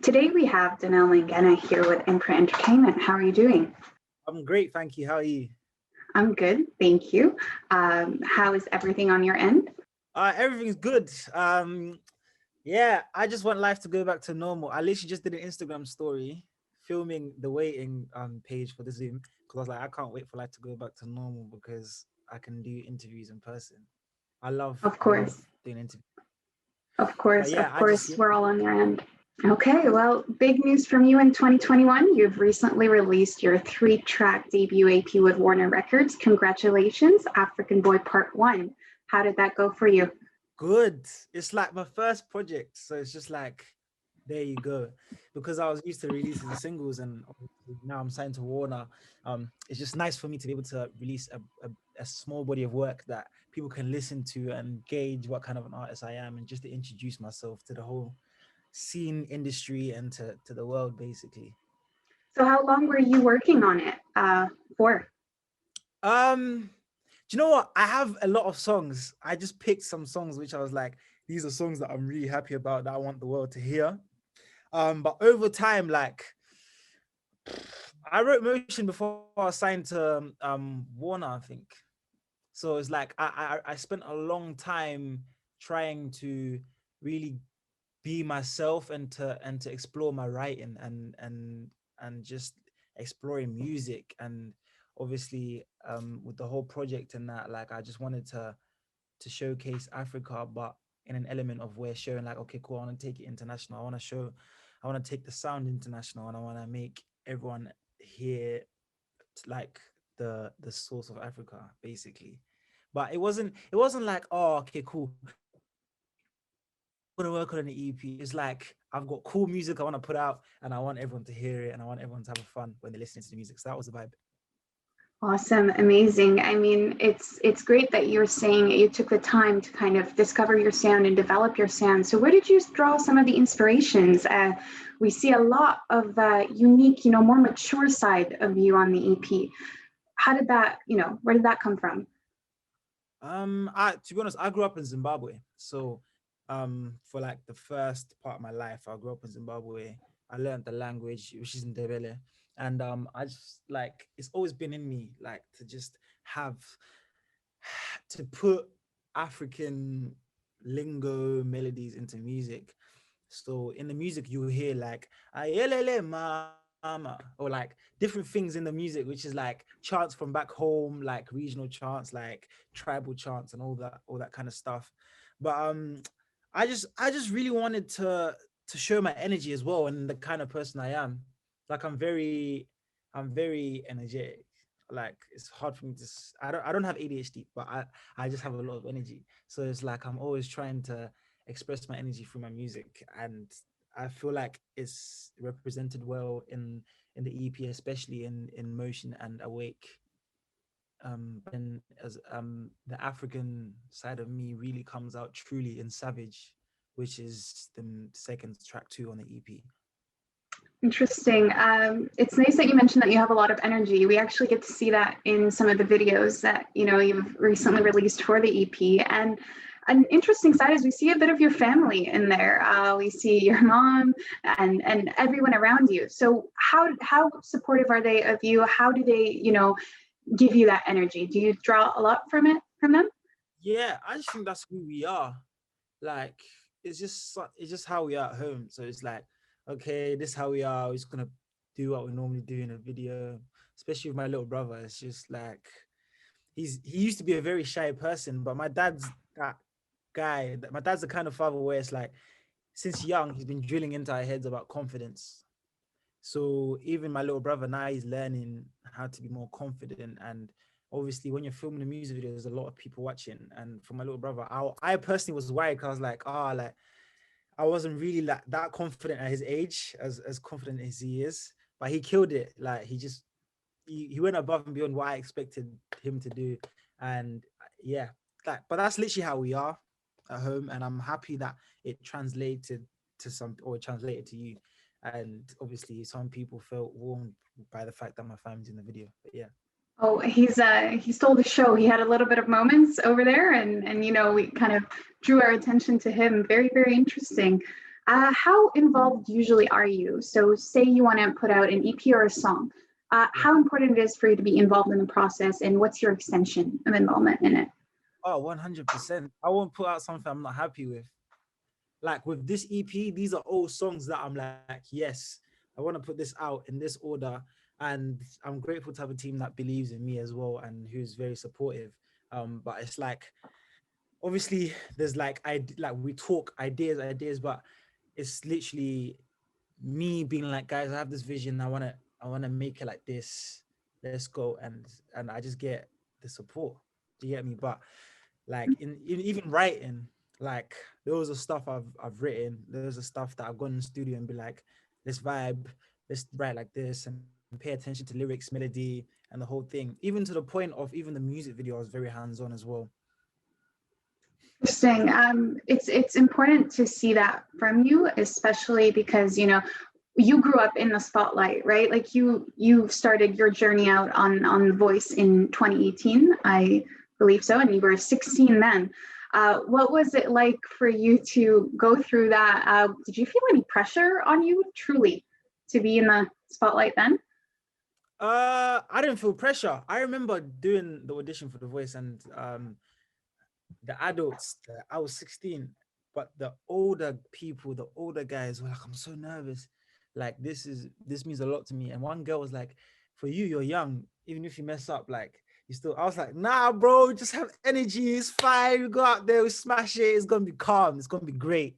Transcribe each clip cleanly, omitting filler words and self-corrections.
Today we have Donel Mangena here with IMPRINT Entertainment. How are you doing? I'm great, thank you. How are you? I'm good, thank you. How is everything on your end? Everything's good. Yeah, I just want life to go back to normal. I literally just did an Instagram story filming the waiting page for the Zoom because I was like, I can't wait for life to go back to normal because I can do interviews in person. Of I love course, doing interviews. of But course, yeah, of course, we're all on your end. Okay, well, big news from you in 2021. You've recently released your three-track debut AP with Warner Records. Congratulations, African Boy Part 1. How did that go for you? good. It's like my first project, so it's just like there you go. Because I was used to releasing singles, and now I'm signed to Warner. It's just nice for me to be able to release a small body of work that people can listen to and gauge what kind of an artist I am, and just to introduce myself to the whole scene industry and to the world, basically. So, how long were you working on it for? Um, do you know what? I have a lot of songs. I just picked some songs which I was like, these are songs that I'm really happy about that I want the world to hear. But over time, like I wrote Motion before I signed to Warner, I think. So it's like I spent a long time trying to really be myself and to explore my writing and just exploring music, and obviously with the whole project and that, like I just wanted to showcase Africa, but in an element of where showing like, okay, cool, I want to take it international. I want to take the sound international, and I want to make everyone hear like the source of Africa, basically. But it wasn't like, oh, okay, cool, gonna work on an EP. It's like I've got cool music I want to put out, and I want everyone to hear it, and I want everyone to have fun when they're listening to the music. So that was the vibe. Awesome, amazing. I mean, it's great that you're saying you took the time to kind of discover your sound and develop your sound. So where did you draw some of the inspirations? We see a lot of unique, more mature side of you on the EP. How did that, where did that come from? I to be honest, I grew up in Zimbabwe. So for like the first part of my life, I grew up in Zimbabwe. I learned the language, which is Ndebele. And I just like it's always been in me, like to just have to put African lingo melodies into music. So in the music, you hear like "Ayelele mama" or like different things in the music, which is like chants from back home, like regional chants, like tribal chants, and all that kind of stuff. But I just really wanted to show my energy as well, and the kind of person I am. Like I'm very energetic. Like it's hard for me to. I don't have ADHD, but I just have a lot of energy. So it's like I'm always trying to express my energy through my music, and I feel like it's represented well in the EP, especially in Motion and Awake. And as the African side of me really comes out truly in Savage, which is the second track two on the EP. Interesting. It's nice that you mentioned that you have a lot of energy. We actually get to see that in some of the videos that you've recently released for the EP. And an interesting side is we see a bit of your family in there. We see your mom and everyone around you. So how supportive are they of you? How do they give you that energy? Do you draw a lot from them? Yeah, I just think that's who we are. Like it's just how we are at home. So it's like, okay, this is how we are. We're just gonna do what we normally do in a video. Especially with my little brother, it's just like he used to be a very shy person, but my dad's that guy. My dad's the kind of father where it's like since young he's been drilling into our heads about confidence. So even my little brother now he's learning how to be more confident. And obviously when you're filming a music video, there's a lot of people watching. And for my little brother, I personally was worried because I was like, like I wasn't really like that confident at his age, as confident as he is. But he killed it. Like he went above and beyond what I expected him to do. And yeah, but that's literally how we are at home. And I'm happy that it translated it translated to you. And obviously some people felt warmed by the fact that my family's in the video. But yeah. Oh, he stole the show. He had a little bit of moments over there, and we kind of drew our attention to him. Very, very interesting. How involved usually are you? So say you want to put out an EP or a song. Yeah. How important it is for you to be involved in the process, and what's your extension of involvement in it? Oh, 100%. I won't put out something I'm not happy with. Like with this EP, these are all songs that I'm like, yes, I want to put this out in this order. And I'm grateful to have a team that believes in me as well and who's very supportive. But it's like, obviously, there's like we talk ideas, but it's literally me being like, guys, I have this vision. I wanna make it like this. Let's go. And I just get the support. Do you get me? But like in even writing, like there was a stuff I've written. There's a stuff that I've gone in the studio and be like, let's vibe, let's write like this and pay attention to lyrics, melody, and the whole thing. Even to the point of even the music video, I was very hands-on as well. Interesting. It's important to see that from you, especially because you grew up in the spotlight, right? Like you started your journey out on The Voice in 2018, I believe so, and you were 16 then. What was it like for you to go through that? Did you feel any pressure on you, truly, to be in the spotlight then? I didn't feel pressure. I remember doing the audition for The Voice, and the adults, I was 16, but the older people, the older guys were like, I'm so nervous. Like this means a lot to me. And one girl was like, for you, you're young. Even if you mess up, like you still, I was like, nah, bro, just have energy. It's fine. We go out there, we smash it. It's gonna be calm. It's gonna be great.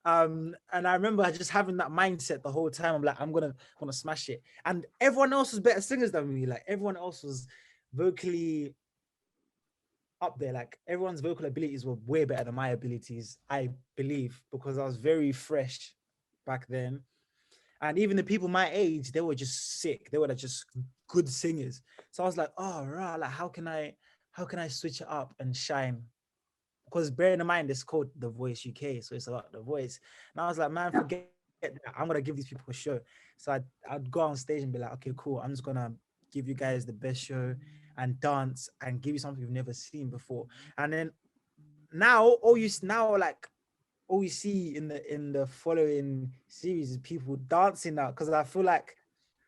And I remember just having that mindset the whole time. I'm like, I'm gonna smash it. And everyone else was better singers than me. Like everyone else was vocally up there. Like everyone's vocal abilities were way better than my abilities, I believe, because I was very fresh back then. And even the people my age, they were just sick. They were just good singers. So I was like, oh right, like how can I switch it up and shine? Because bearing in mind it's called The Voice UK, so it's about the voice. And I was like, man, forget that. I'm gonna give these people a show. So I'd go on stage and be like, okay, cool. I'm just gonna give you guys the best show and dance and give you something you've never seen before. And then now like all you see in the following series is people dancing now, because I feel like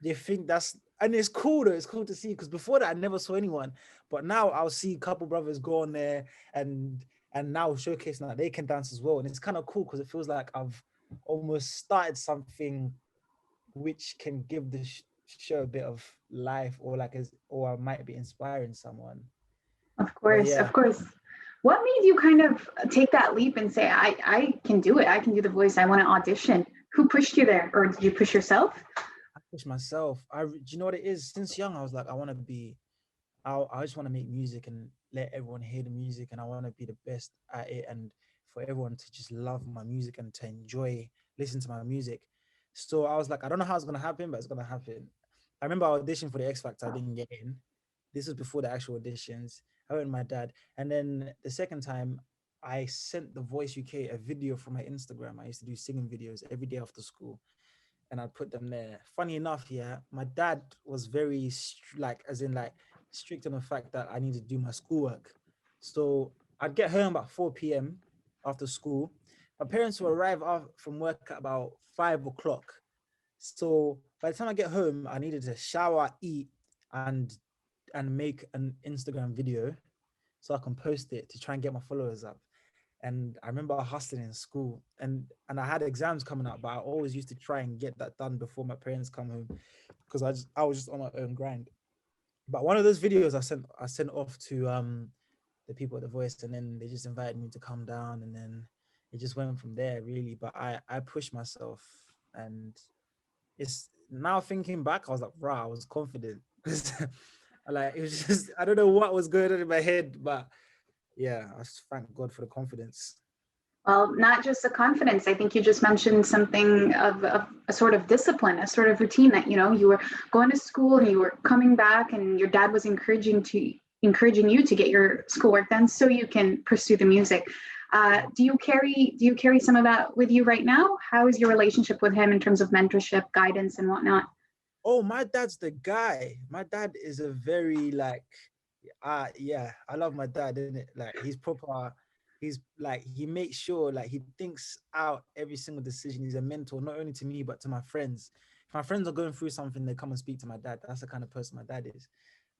they think that's, and it's cool though. It's cool to see, because before that I never saw anyone, but now I'll see a couple brothers go on there and now showcasing that they can dance as well, and it's kind of cool because it feels like I've almost started something which can give the show a bit of life, or like as or I might be inspiring someone. Of But course, yeah, of course. What made you kind of take that leap and say, I can do it. I can do The Voice. I want to audition. Who pushed you there? Or did you push yourself? I push myself. Do you know what it is? Since young, I was like, I just want to make music and let everyone hear the music, and I want to be the best at it, and for everyone to just love my music and to enjoy listen to my music. So I was like, I don't know how it's gonna happen, but it's gonna happen. I remember I auditioned for the X Factor, I didn't get in. This was before the actual auditions. I went with my dad, and then the second time, I sent The Voice UK a video from my Instagram. I used to do singing videos every day after school, and I'd put them there. Funny enough, yeah, my dad was very like, as in like strict on the fact that I need to do my schoolwork. So I'd get home about 4 p.m. after school. My parents will arrive from work at about 5 o'clock. So by the time I get home, I needed to shower, eat, and make an Instagram video so I can post it to try and get my followers up. And I remember hustling in school, and I had exams coming up, but I always used to try and get that done before my parents come home, because I was just on my own grind. But one of those videos I sent off to the people at The Voice, and then they just invited me to come down, and then it just went from there really. But I pushed myself, and it's now thinking back, I was like, wow, I was confident because like it was just, I don't know what was going on in my head, but yeah, I just thank God for the confidence. Well, not just the confidence. I think you just mentioned something of a sort of discipline, a sort of routine that, you were going to school and you were coming back and your dad was encouraging you to get your schoolwork done so you can pursue the music. Do you carry some of that with you right now? How is your relationship with him in terms of mentorship, guidance, and whatnot? Oh, my dad's the guy. My dad is a very like, yeah, I love my dad, isn't it? Like he's proper. He's like, he makes sure, like, he thinks out every single decision. He's a mentor, not only to me, but to my friends. If my friends are going through something, they come and speak to my dad. That's the kind of person my dad is.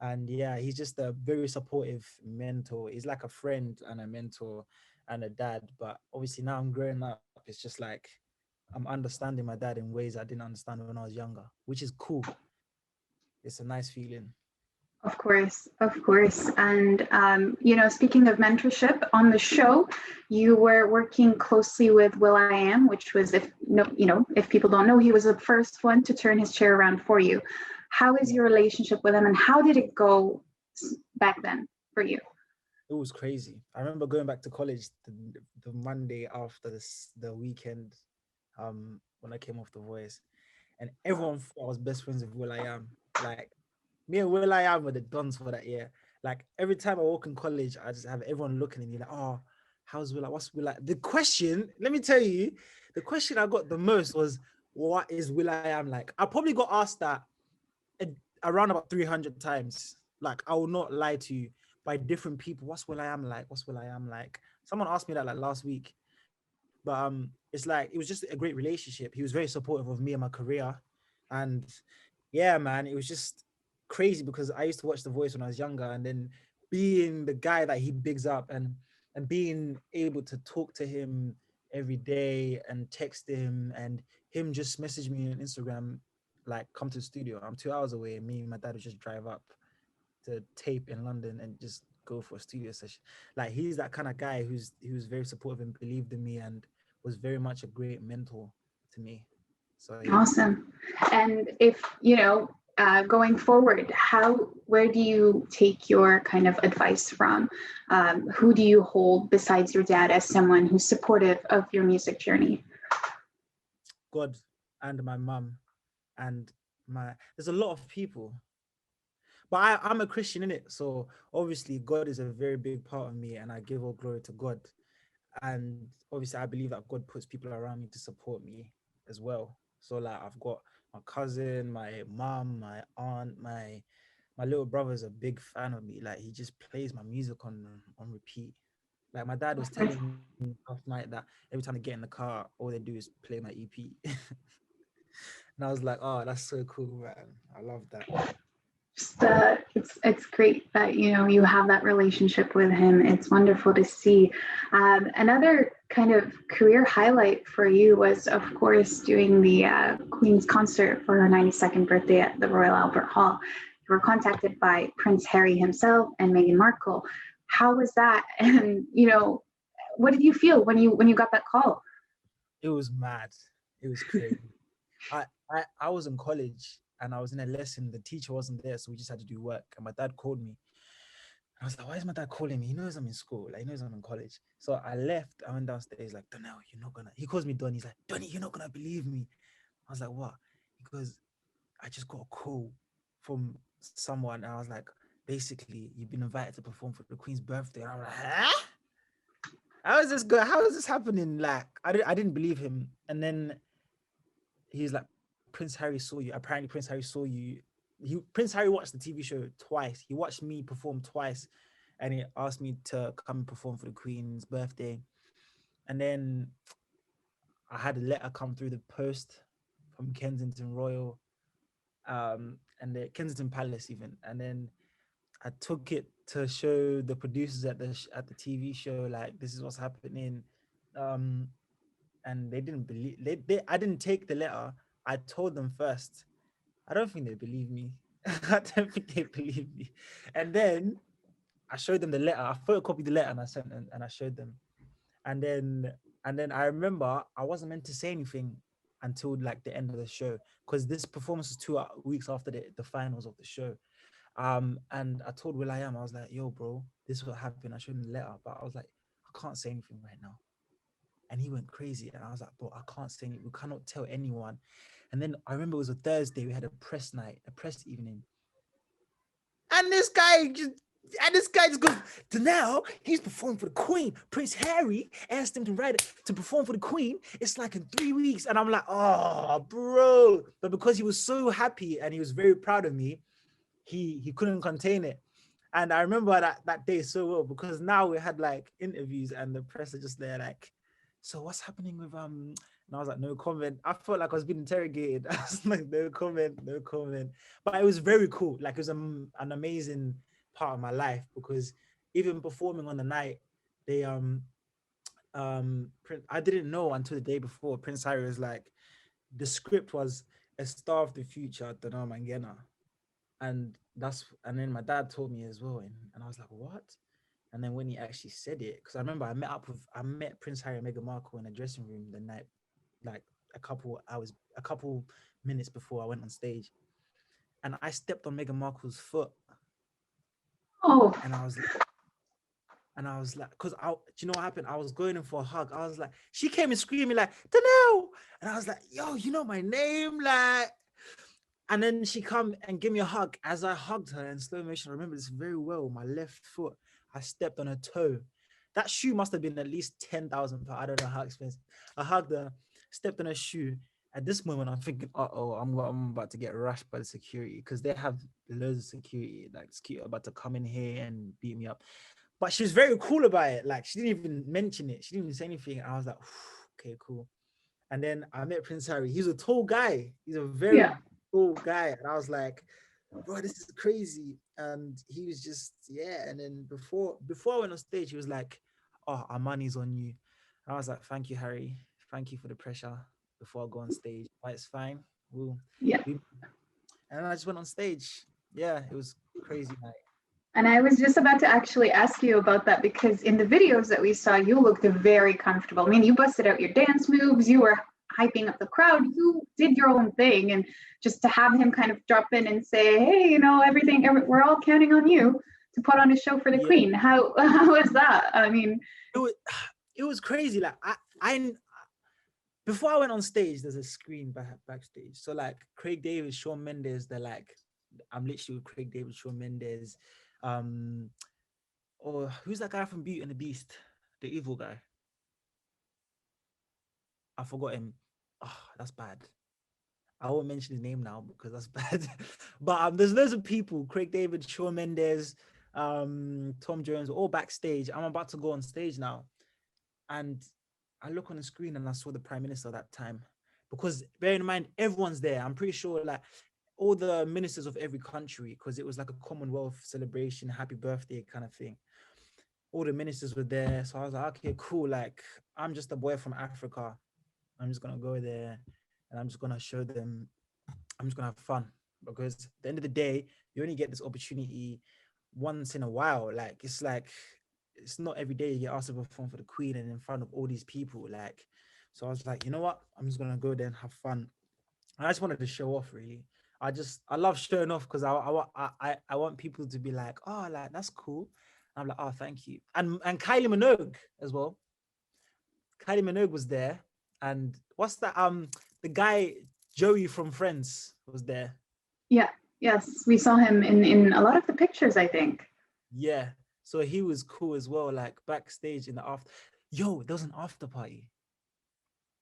And yeah, he's just a very supportive mentor. He's like a friend and a mentor and a dad. But obviously now I'm growing up, it's just like I'm understanding my dad in ways I didn't understand when I was younger, which is cool. It's a nice feeling. Of course, of course. And, speaking of mentorship on the show, you were working closely with Will I Am, which was, if no, if people don't know, he was the first one to turn his chair around for you. How is Yeah. your relationship with him, and how did it go back then for you? It was crazy. I remember going back to college the Monday after the weekend, when I came off The Voice, and everyone thought I was best friends with Will I Am. Like, me and Will I Am were the dons for that year. Like, every time I walk in college, I just have everyone looking at me like, oh, how's Will I? What's Will I? The question, let me tell you, the question I got the most was, what is Will I Am like? I probably got asked that around about 300 times. Like, I will not lie to you, by different people. What's Will I Am like? What's Will I Am like? Someone asked me that like last week. But it's like, it was just a great relationship. He was very supportive of me and my career. And yeah, man, it was just crazy because I used to watch The Voice when I was younger, and then being the guy that he bigs up, and being able to talk to him every day and text him, and him just message me on Instagram, like, come to the studio. I'm 2 hours away, and me and my dad would just drive up to tape in London and just go for a studio session. Like, he's that kind of guy who's very supportive and believed in me and was very much a great mentor to me. So yeah. Awesome. And if, going forward, where do you take your kind of advice from? Who do you hold besides your dad as someone who's supportive of your music journey? God and my mum and there's a lot of people, but I'm a Christian in it, so obviously God is a very big part of me, and I give all glory to God. And obviously I believe that God puts people around me to support me as well. So like, I've got my cousin, my mom, my aunt, my little brother is a big fan of me. Like, he just plays my music on repeat. Like, my dad was telling me last night that every time they get in the car, all they do is play my EP. And I was like, oh, that's so cool, man. I love that. Just, it's great that you have that relationship with him. It's wonderful to see. Another kind of career highlight for you was, of course, doing the Queen's concert for her 92nd birthday at the Royal Albert Hall. You were contacted by Prince Harry himself and Meghan Markle. How was that? And what did you feel when you got that call? It was mad. It was crazy. I was in college and I was in a lesson. The teacher wasn't there, so we just had to do work. And my dad called me. I was like, why is my dad calling me? He knows I'm in school. Like, he knows I'm in college. So I left. I went downstairs, like, Donel, you're not gonna. He calls me Donny. He's like, Donny, you're not gonna believe me. I was like, what? He goes, I just got a call from someone. And I was like, basically, you've been invited to perform for the Queen's birthday. And I'm like, huh? How is this good? How is this happening? Like, I didn't believe him. And then he's like, Prince Harry saw you. Apparently, Prince Harry saw you. Prince Harry watched the TV show twice. He watched me perform twice, and he asked me to come and perform for the Queen's birthday. And then I had a letter come through the post from Kensington Royal, and the Kensington Palace even. And then I took it to show the producers at the TV show, like, this is what's happening. Um, and they didn't believe. I didn't take the letter. I told them first. I don't think they believe me. I don't think they believe me. And then I showed them the letter. I photocopied the letter and I sent them, and I showed them. And then I remember I wasn't meant to say anything until like the end of the show, because this performance was 2 weeks after the finals of the show. And I told Will I Am, I was like, yo, bro, this is what happened. I showed him the letter, but I was like, I can't say anything right now. And he went crazy. And I was like, bro, I can't say anything. We cannot tell anyone. And then I remember it was a Thursday. We had a press night, a press evening. And this guy just goes, Donel, he's performing for the Queen. Prince Harry asked him to perform for the Queen. It's like in 3 weeks. And I'm like, oh, bro. But because he was so happy and he was very proud of me, he couldn't contain it. And I remember that day so well, because now we had like interviews and the press are just there like, so what's happening with and I was like, no comment. I felt like I was being interrogated. I was like, no comment, no comment. But it was very cool. Like, it was an amazing part of my life, because even performing on the night, they I didn't know until the day before. Prince Harry was like, the script was a star of the future, Donel Mangena. And then my dad told me as well, and I was like, what? And then when he actually said it, because I remember I met Prince Harry and Meghan Markle in a dressing room the night, like a couple minutes before I went on stage, and I stepped on Meghan Markle's foot, Oh, and I was like, because do you know what happened? I was going in for a hug. I was like, she came and screaming like, Donel, and I was like, yo, you know my name, like. And then she come and give me a hug. As I hugged her in slow motion, I remember this very well. My left foot, I stepped on her toe. That shoe must have been at least 10,000 pounds. I don't know how expensive. I hugged her, stepped on her shoe. At this moment, I'm thinking, I'm about to get rushed by the security, because they have loads of security. Like, security about to come in here and beat me up. But she was very cool about it. Like, she didn't even mention it. She didn't even say anything. I was like, okay, cool. And then I met Prince Harry. He's a tall guy. He's a very tall guy. And I was like, bro, this is crazy. And he was just, yeah. And then before I went on stage, he was like, oh, our money's on you. And I was like, thank you, Harry. Thank you for the pressure before I go on stage. But it's fine. And I just went on stage. Yeah, it was crazy night. and I was just about to actually ask you about that, because in the videos that we saw, you looked very comfortable. I mean, you busted out your dance moves, you were hyping up the crowd, you did your own thing. And just to have him kind of drop in and say, hey, you know, we're all counting on you to put on a show for the Queen. How was that? I mean, it was crazy. Like, I before I went on stage, there's a screen backstage. So like Craig David, Shawn Mendes, they're like, I'm literally with Craig David, Shawn Mendes. Or who's that guy from Beauty and the Beast? The evil guy. I forgot him. Oh, that's bad. I won't mention his name now because that's bad. But there's loads of people, Craig David, Shawn Mendes, Tom Jones, all backstage. I'm about to go on stage now. And I look on the screen and I saw the Prime Minister that time. Because bear in mind, everyone's there. I'm pretty sure like all the ministers of every country, because it was like a Commonwealth celebration, happy birthday kind of thing. All the ministers were there. So I was like, okay, cool. Like, I'm just a boy from Africa. I'm just going to go there and I'm just going to show them, I'm just going to have fun. Because at the end of the day, you only get this opportunity once in a while. It's not every day you get asked to perform for the Queen and in front of all these people. Like, so I was like, you know what? I'm just going to go there and have fun. And I just wanted to show off, really. I love showing off, because I want people to be like, oh, like, that's cool. I'm like, oh, thank you. And Kylie Minogue as well. Kylie Minogue was there. And what's that? The guy, Joey from Friends, was there. Yeah. Yes. We saw him in a lot of the pictures, I think. Yeah. So he was cool as well, like backstage in the after. Yo, there was an after party.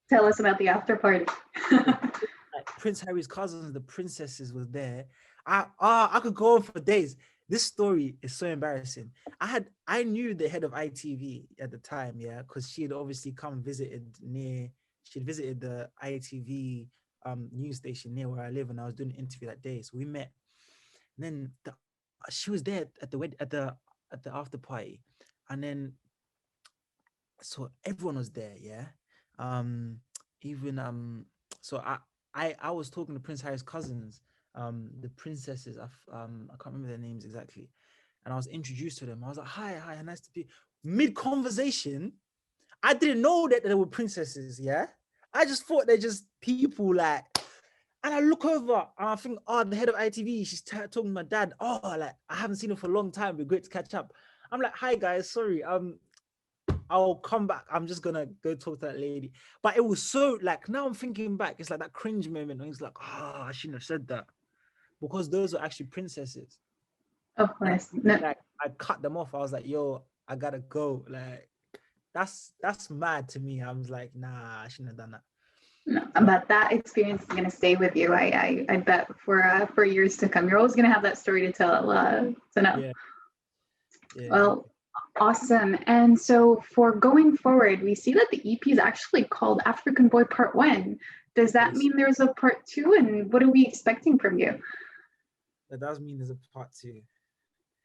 Tell us about the after party. Like Prince Harry's cousins, the princesses, was there. I could go on for days. This story is so embarrassing. I knew the head of ITV at the time, yeah, because she had obviously she'd visited the ITV news station near where I live, and I was doing an interview that day. So we met. And then she was there at the after party, and then so everyone was there, yeah. Even so I was talking to Prince Harry's cousins, the princesses. I can't remember their names exactly, and I was introduced to them. I was like, hi, nice to be. Mid conversation, I didn't know that they were princesses. Yeah, I just thought they're just people like. And I look over and I think, oh, the head of ITV, she's talking to my dad. Oh, like, I haven't seen him for a long time. It'd be great to catch up. I'm like, hi guys, sorry. I'll come back. I'm just gonna go talk to that lady. But it was so like, now I'm thinking back, it's like that cringe moment when he's like, oh, I shouldn't have said that. Because those were actually princesses. Of course. Like, I cut them off. I was like, yo, I gotta go. Like, that's mad to me. I was like, nah, I shouldn't have done that. No, but that experience is going to stay with you. I bet for years to come. You're always going to have that story to tell. So no. Yeah. Yeah. Well, awesome. And so for going forward, we see that the EP is actually called African Boy Part One. Does that Yes. mean there's a part two? And what are we expecting from you? That does mean there's a part two.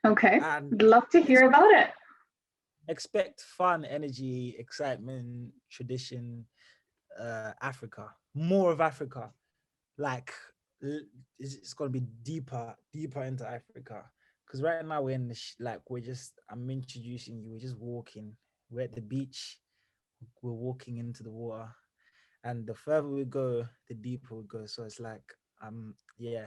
Okay, And I'd love to hear about it. expect fun, energy, excitement, tradition, Africa, more of Africa. Like it's gonna be deeper into Africa. Because right now we're in the like I'm introducing you. We're just walking. We're at the beach. We're walking into the water, and the further we go, the deeper we go. So it's like yeah,